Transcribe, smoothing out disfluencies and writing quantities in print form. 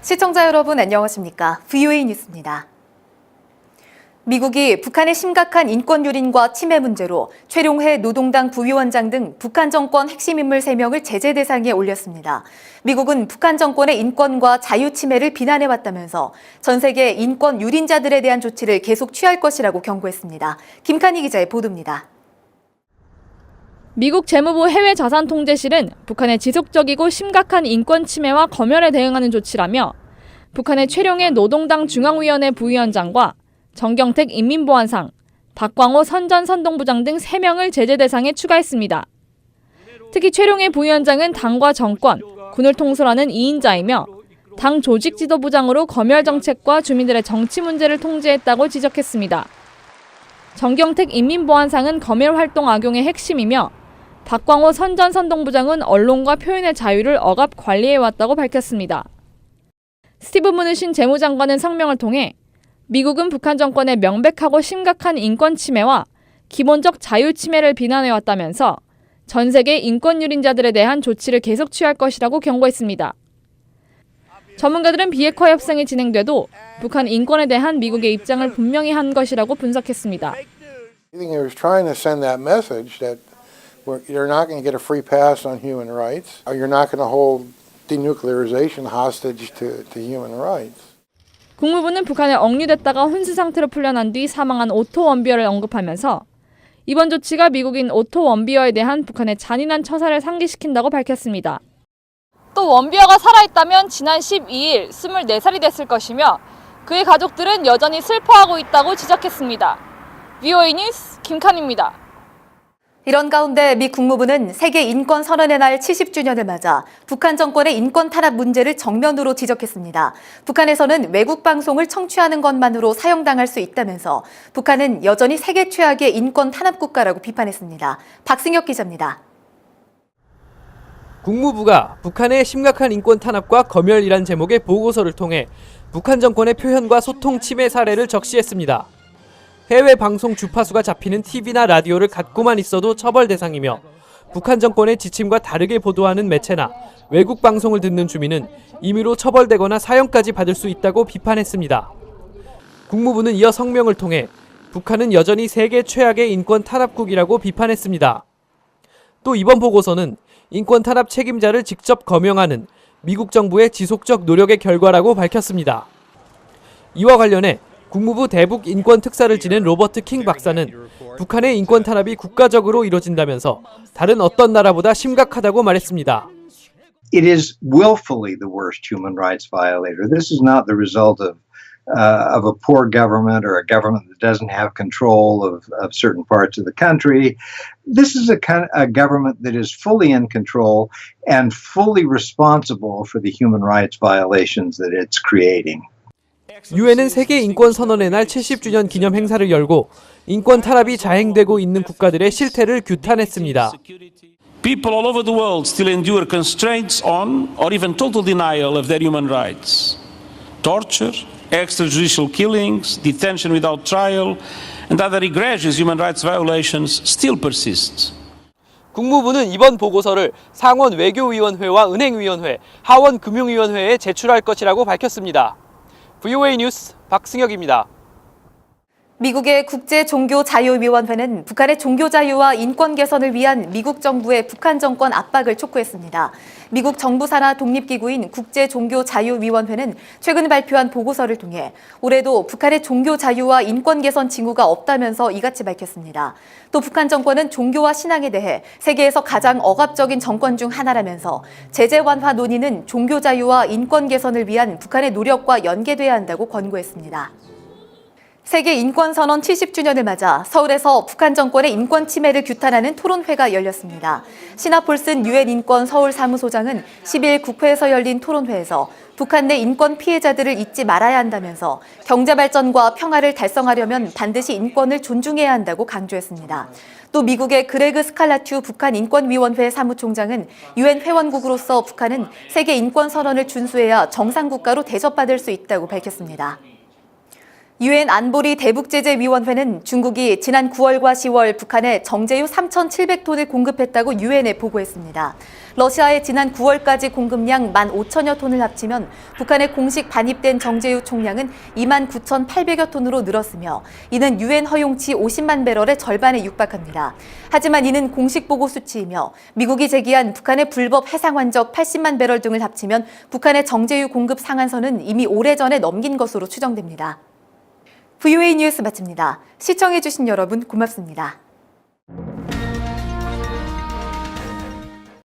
시청자 여러분 안녕하십니까? VOA 뉴스입니다. 미국이 북한의 심각한 인권 유린과 침해 문제로 최룡해 노동당 부위원장 등 북한 정권 핵심 인물 3명을 제재 대상에 올렸습니다. 미국은 북한 정권의 인권과 자유 침해를 비난해왔다면서 전 세계 인권 유린자들에 대한 조치를 계속 취할 것이라고 경고했습니다. 김칸희 기자의 보도입니다. 미국 재무부 해외자산통제실은 북한의 지속적이고 심각한 인권 침해와 검열에 대응하는 조치라며 북한의 최룡해 노동당 중앙위원회 부위원장과 정경택 인민보안상, 박광호 선전선동부장 등 3명을 제재 대상에 추가했습니다. 특히 최룡해 부위원장은 당과 정권, 군을 통솔하는 2인자이며 당 조직 지도부장으로 검열 정책과 주민들의 정치 문제를 통제했다고 지적했습니다. 정경택 인민보안상은 검열 활동 악용의 핵심이며 박광호 선전선동부장은 언론과 표현의 자유를 억압 관리해왔다고 밝혔습니다. 스티브 무누신 재무장관은 성명을 통해 미국은 북한 정권의 명백하고 심각한 인권 침해와 기본적 자유 침해를 비난해왔다면서 전 세계 인권 유린자들에 대한 조치를 계속 취할 것이라고 경고했습니다. 전문가들은 비핵화 협상이 진행돼도 북한 인권에 대한 미국의 입장을 분명히 한 것이라고 분석했습니다. You're not going to get a free pass on human rights, or you're not going to hold denuclearization hostage to human rights. 국무부는 북한에 억류됐다가 혼수 상태로 풀려난 뒤 사망한 오토 원비어를 언급하면서 이번 조치가 미국인 오토 원비어에 대한 북한의 잔인한 처사를 상기시킨다고 밝혔습니다. 또 원비어가 살아있다면 지난 12일 24살이 됐을 것이며 그의 가족들은 여전히 슬퍼하고 있다고 지적했습니다. VOA 뉴스 김칸입니다. 이런 가운데 미 국무부는 세계 인권 선언의 날 70주년을 맞아 북한 정권의 인권 탄압 문제를 정면으로 지적했습니다. 북한에서는 외국 방송을 청취하는 것만으로 사형당할 수 있다면서 북한은 여전히 세계 최악의 인권 탄압 국가라고 비판했습니다. 박승혁 기자입니다. 국무부가 북한의 심각한 인권 탄압과 검열이란 제목의 보고서를 통해 북한 정권의 표현과 소통 침해 사례를 적시했습니다. 해외 방송 주파수가 잡히는 TV나 라디오를 갖고만 있어도 처벌 대상이며 북한 정권의 지침과 다르게 보도하는 매체나 외국 방송을 듣는 주민은 임의로 처벌되거나 사형까지 받을 수 있다고 비판했습니다. 국무부는 이어 성명을 통해 북한은 여전히 세계 최악의 인권 탄압국이라고 비판했습니다. 또 이번 보고서는 인권 탄압 책임자를 직접 거명하는 미국 정부의 지속적 노력의 결과라고 밝혔습니다. 이와 관련해 국무부 대북 인권 특사를 지낸 로버트 킹 박사는 북한의 인권 탄압이 국가적으로 이뤄진다면서 다른 어떤 나라보다 심각하다고 말했습니다. It is willfully the worst human rights violator. This is not the result of a poor government or a government that doesn't have control of certain parts of the country. This is a government that is fully in control and fully responsible for the human rights violations that it's creating. 유엔은 세계 인권 선언의 날 70주년 기념 행사를 열고 인권 탄압이 자행되고 있는 국가들의 실태를 규탄했습니다. People all over the world still endure constraints on or even total denial of their human rights. Torture, extrajudicial killings, detention without trial, and other egregious human rights violations still persist. 국무부는 이번 보고서를 상원 외교위원회와 은행위원회, 하원 금융위원회에 제출할 것이라고 밝혔습니다. VOA 뉴스 박승혁입니다. 미국의 국제종교자유위원회는 북한의 종교자유와 인권 개선을 위한 미국 정부의 북한 정권 압박을 촉구했습니다. 미국 정부 산하 독립기구인 국제종교자유위원회는 최근 발표한 보고서를 통해 올해도 북한의 종교자유와 인권 개선 징후가 없다면서 이같이 밝혔습니다. 또 북한 정권은 종교와 신앙에 대해 세계에서 가장 억압적인 정권 중 하나라면서 제재 완화 논의는 종교자유와 인권 개선을 위한 북한의 노력과 연계돼야 한다고 권고했습니다. 세계 인권선언 70주년을 맞아 서울에서 북한 정권의 인권 침해를 규탄하는 토론회가 열렸습니다. 시나폴슨 유엔 인권 서울 사무소장은 10일 국회에서 열린 토론회에서 북한 내 인권 피해자들을 잊지 말아야 한다면서 경제 발전과 평화를 달성하려면 반드시 인권을 존중해야 한다고 강조했습니다. 또 미국의 그레그 스칼라튜 북한인권위원회 사무총장은 유엔 회원국으로서 북한은 세계 인권선언을 준수해야 정상국가로 대접받을 수 있다고 밝혔습니다. 유엔 안보리 대북제재위원회는 중국이 지난 9월과 10월 북한에 정제유 3,700톤을 공급했다고 유엔에 보고했습니다. 러시아의 지난 9월까지 공급량 15,000여 톤을 합치면 북한에 공식 반입된 정제유 총량은 29,800여 톤으로 늘었으며 이는 유엔 허용치 50만 배럴의 절반에 육박합니다. 하지만 이는 공식 보고 수치이며 미국이 제기한 북한의 불법 해상 환적 80만 배럴 등을 합치면 북한의 정제유 공급 상한선은 이미 오래전에 넘긴 것으로 추정됩니다. VOA 뉴스 마칩니다. 시청해주신 여러분 고맙습니다.